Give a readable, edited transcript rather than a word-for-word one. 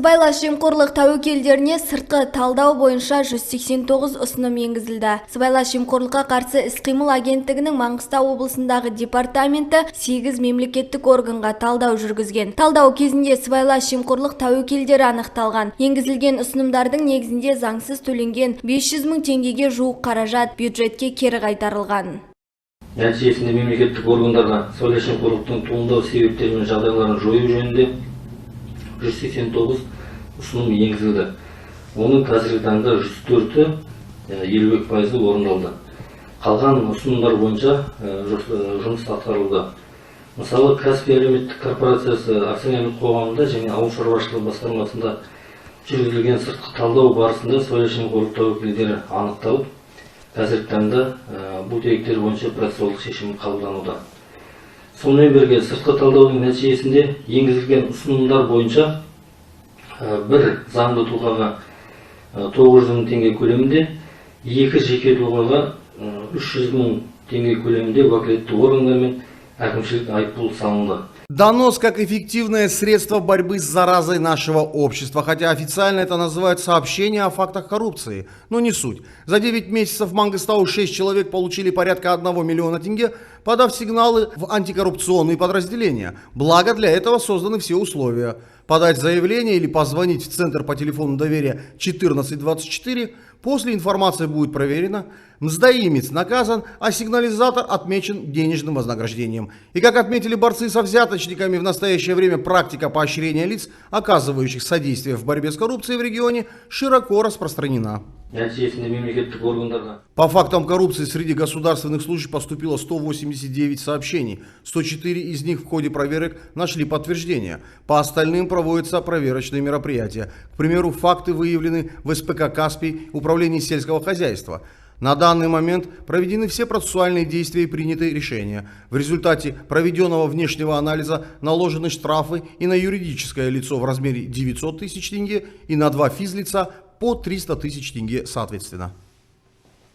Сыбайлас жемқорлық тәуекелдеріне сыртқы талдау бойынша 189 ұсыным енгізілді. Сыбайлас жемқорлыққа қарсы іс-қимыл агенттігінің Маңғыстау облысындағы департаменті 8 мемлекеттік органға талдау жүргізген. Талдау кезінде сыбайлас жемқорлық тәуекелдері анықталған. Енгізілген ұсынымдардың негізінде заңсыз төленген 500 мың теңгеге жуық қаражат бюджетке кері қайтарылған. Нәтижесінде мемлекеттік органдарға сыбайлас жемқорлықтың туындау себептері мен жағдайларын жою жөнінде 189 ұсыным енгізілді. Оның қазіргі таңда 104-ті 52% орындалды. Қалған ұсынымдар бойынша жұмыс атқарылды. Мысалы, Каспий әлеуметтік корпорациясы акционерлік қоғамында және ауыл шаруашылығы басқармасында жүргізілген сыртқы талдау барысында сыбайлас жемқорлық тәуекелдері анықталып, қазіргі таңда бұл деректер бойынша процессуалдық шешім қабылдануда. Сонымен бірге сыртқы талдаудың нәтижесінде енгізілген ұсынымдар бойынша бір заңды тұлғаға 900 мың теңге көлемінде, екі жеке тұлғаға 300 мың теңге көлемінде уәкілетті органдармен әкімшілік айыппұл салынды. Донос как эффективное средство борьбы с заразой нашего общества, хотя официально это называют сообщение о фактах коррупции, но не суть. За 9 месяцев в Мангыстау 6 человек получили порядка 1 миллиона тенге, подав сигналы в антикоррупционные подразделения. Благо для этого созданы все условия. Подать заявление или позвонить в центр по телефону доверия 1424. После информация будет проверена, мздоимец наказан, а сигнализатор отмечен денежным вознаграждением. И как отметили борцы со взяточниками, в настоящее время практика поощрения лиц, оказывающих содействие в борьбе с коррупцией в регионе, широко распространена. По фактам коррупции среди государственных служб поступило 189 сообщений. 104 из них в ходе проверок нашли подтверждения. По остальным проводятся проверочные мероприятия. К примеру, факты выявлены в СПК «Каспий» Управления сельского хозяйства. На данный момент проведены все процессуальные действия и приняты решения. В результате проведенного внешнего анализа наложены штрафы и на юридическое лицо в размере 900 тысяч тенге, и на 2 физлица по 300 тысяч тенге соответственно.